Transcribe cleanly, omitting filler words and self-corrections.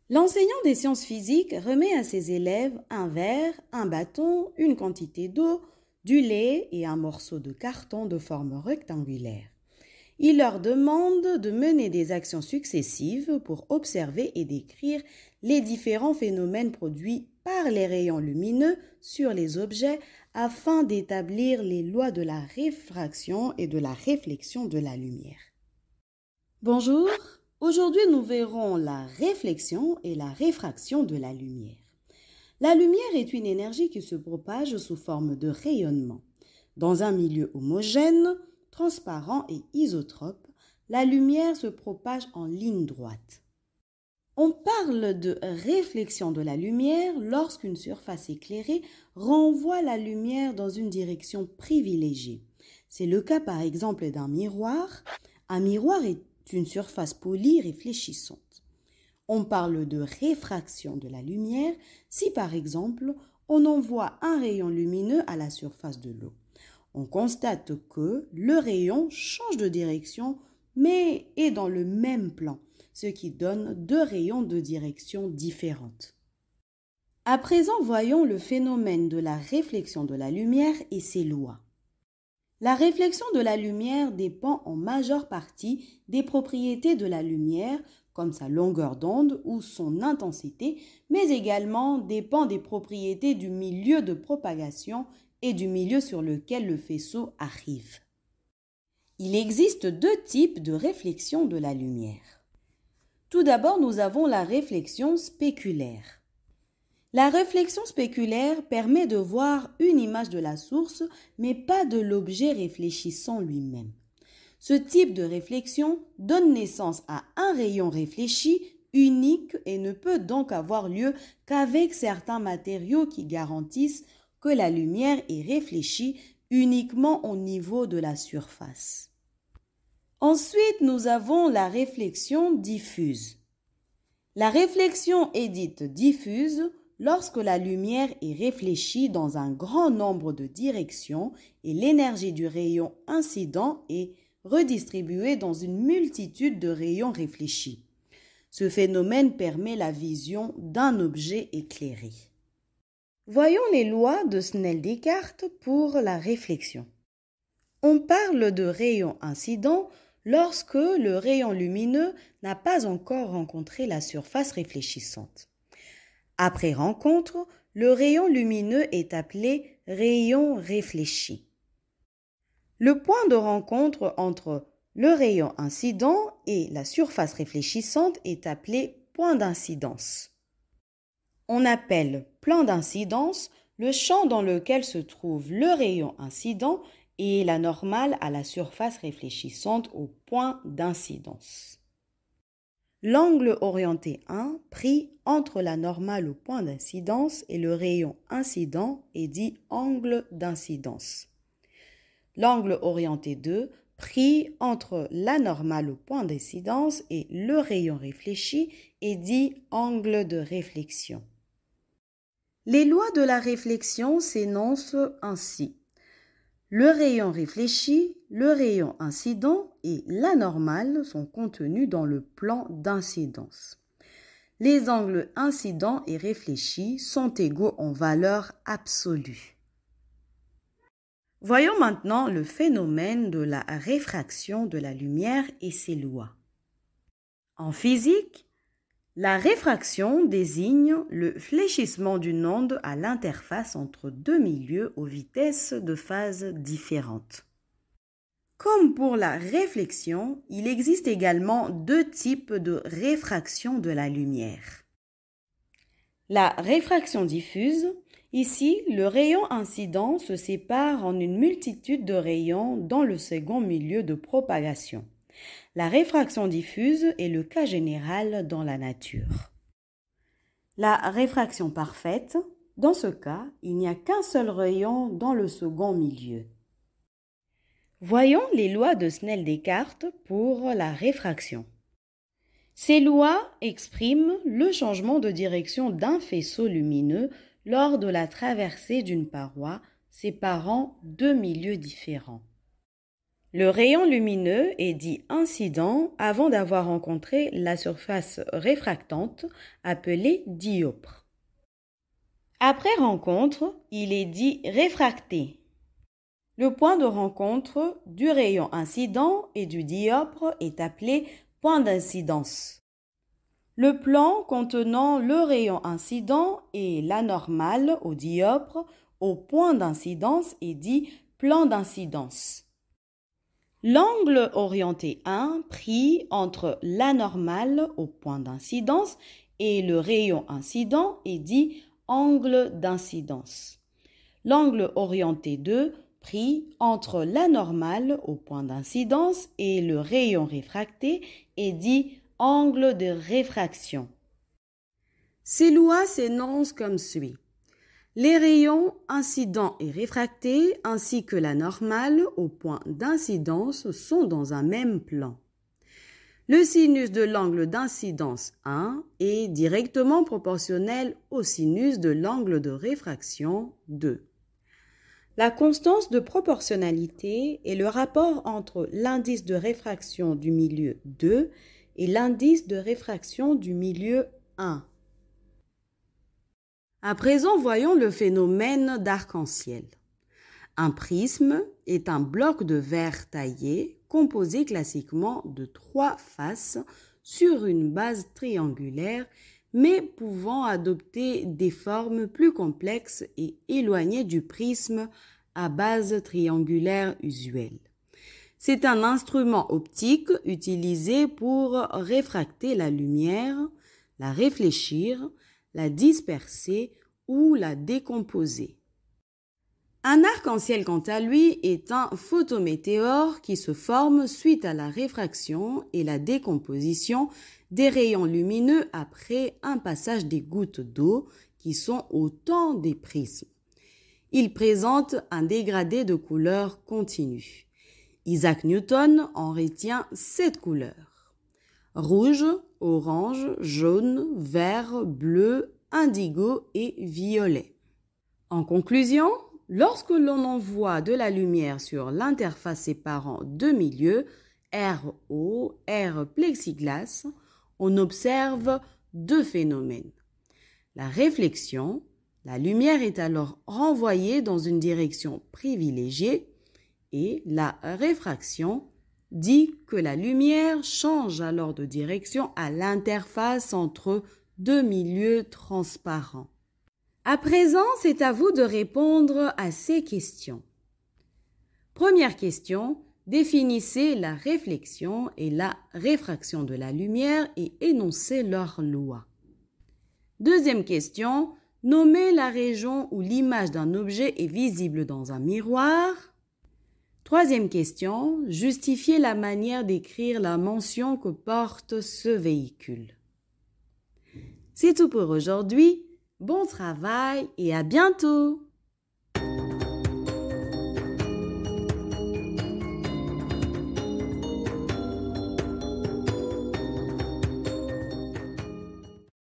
L'enseignant des sciences physiques remet à ses élèves un verre, un bâton, une quantité d'eau, du lait et un morceau de carton de forme rectangulaire. Il leur demande de mener des actions successives pour observer et décrire les différents phénomènes produits par les rayons lumineux sur les objets afin d'établir les lois de la réfraction et de la réflexion de la lumière. Bonjour, aujourd'hui nous verrons la réflexion et la réfraction de la lumière. La lumière est une énergie qui se propage sous forme de rayonnement. Dans un milieu homogène, transparent et isotrope, la lumière se propage en ligne droite. On parle de réflexion de la lumière lorsqu'une surface éclairée renvoie la lumière dans une direction privilégiée. C'est le cas par exemple d'un miroir. Un miroir est une surface polie réfléchissante. On parle de réfraction de la lumière si par exemple on envoie un rayon lumineux à la surface de l'eau. On constate que le rayon change de direction mais est dans le même plan, ce qui donne deux rayons de direction différentes. À présent, voyons le phénomène de la réflexion de la lumière et ses lois. La réflexion de la lumière dépend en majeure partie des propriétés de la lumière, comme sa longueur d'onde ou son intensité, mais également dépend des propriétés du milieu de propagation et du milieu sur lequel le faisceau arrive. Il existe deux types de réflexion de la lumière. Tout d'abord, nous avons la réflexion spéculaire. La réflexion spéculaire permet de voir une image de la source, mais pas de l'objet réfléchissant lui-même. Ce type de réflexion donne naissance à un rayon réfléchi unique et ne peut donc avoir lieu qu'avec certains matériaux qui garantissent que la lumière est réfléchie uniquement au niveau de la surface. Ensuite, nous avons la réflexion diffuse. La réflexion est dite diffuse lorsque la lumière est réfléchie dans un grand nombre de directions et l'énergie du rayon incident est redistribuée dans une multitude de rayons réfléchis. Ce phénomène permet la vision d'un objet éclairé. Voyons les lois de Snell-Descartes pour la réflexion. On parle de rayon incident lorsque le rayon lumineux n'a pas encore rencontré la surface réfléchissante. Après rencontre, le rayon lumineux est appelé rayon réfléchi. Le point de rencontre entre le rayon incident et la surface réfléchissante est appelé point d'incidence. On appelle plan d'incidence le champ dans lequel se trouve le rayon incident et la normale à la surface réfléchissante au point d'incidence. L'angle orienté 1 pris entre la normale au point d'incidence et le rayon incident est dit angle d'incidence. L'angle orienté 2 pris entre la normale au point d'incidence et le rayon réfléchi est dit angle de réflexion. Les lois de la réflexion s'énoncent ainsi. Le rayon réfléchi, le rayon incident et la normale sont contenus dans le plan d'incidence. Les angles incidents et réfléchis sont égaux en valeur absolue. Voyons maintenant le phénomène de la réfraction de la lumière et ses lois. En physique, la réfraction désigne le fléchissement d'une onde à l'interface entre deux milieux aux vitesses de phase différentes. Comme pour la réflexion, il existe également deux types de réfraction de la lumière. La réfraction diffuse, ici le rayon incident se sépare en une multitude de rayons dans le second milieu de propagation. La réfraction diffuse est le cas général dans la nature. La réfraction parfaite, dans ce cas, il n'y a qu'un seul rayon dans le second milieu. Voyons les lois de Snell-Descartes pour la réfraction. Ces lois expriment le changement de direction d'un faisceau lumineux lors de la traversée d'une paroi séparant deux milieux différents. Le rayon lumineux est dit incident avant d'avoir rencontré la surface réfractante appelée dioptre. Après rencontre, il est dit réfracté. Le point de rencontre du rayon incident et du dioptre est appelé point d'incidence. Le plan contenant le rayon incident et l'anormale au dioptre au point d'incidence est dit plan d'incidence. L'angle orienté 1 pris entre l'anormale au point d'incidence et le rayon incident est dit angle d'incidence. L'angle orienté 2 pris entre l'anormale au point d'incidence et le rayon réfracté est dit angle de réfraction. Ces lois s'énoncent comme suit. Les rayons incidents et réfractés ainsi que la normale au point d'incidence sont dans un même plan. Le sinus de l'angle d'incidence 1 est directement proportionnel au sinus de l'angle de réfraction 2. La constance de proportionnalité est le rapport entre l'indice de réfraction du milieu 2 et l'indice de réfraction du milieu 1. À présent, voyons le phénomène d'arc-en-ciel. Un prisme est un bloc de verre taillé composé classiquement de 3 faces sur une base triangulaire, mais pouvant adopter des formes plus complexes et éloignées du prisme à base triangulaire usuelle. C'est un instrument optique utilisé pour réfracter la lumière, la réfléchir, la disperser ou la décomposer. Un arc-en-ciel, quant à lui, est un photométéore qui se forme suite à la réfraction et la décomposition des rayons lumineux après un passage des gouttes d'eau qui sont autant des prismes. Il présente un dégradé de couleur continue. Isaac Newton en retient 7 couleurs. Rouge, orange, jaune, vert, bleu, indigo et violet. En conclusion, lorsque l'on envoie de la lumière sur l'interface séparant deux milieux, RO, R plexiglas, on observe deux phénomènes. La réflexion, la lumière est alors renvoyée dans une direction privilégiée, et la réfraction dit que la lumière change alors de direction à l'interface entre deux milieux transparents. À présent, c'est à vous de répondre à ces questions. Première question, définissez la réflexion et la réfraction de la lumière et énoncez leurs lois. Deuxième question, nommez la région où l'image d'un objet est visible dans un miroir. Troisième question, justifiez la manière d'écrire la mention que porte ce véhicule. C'est tout pour aujourd'hui. Bon travail et à bientôt!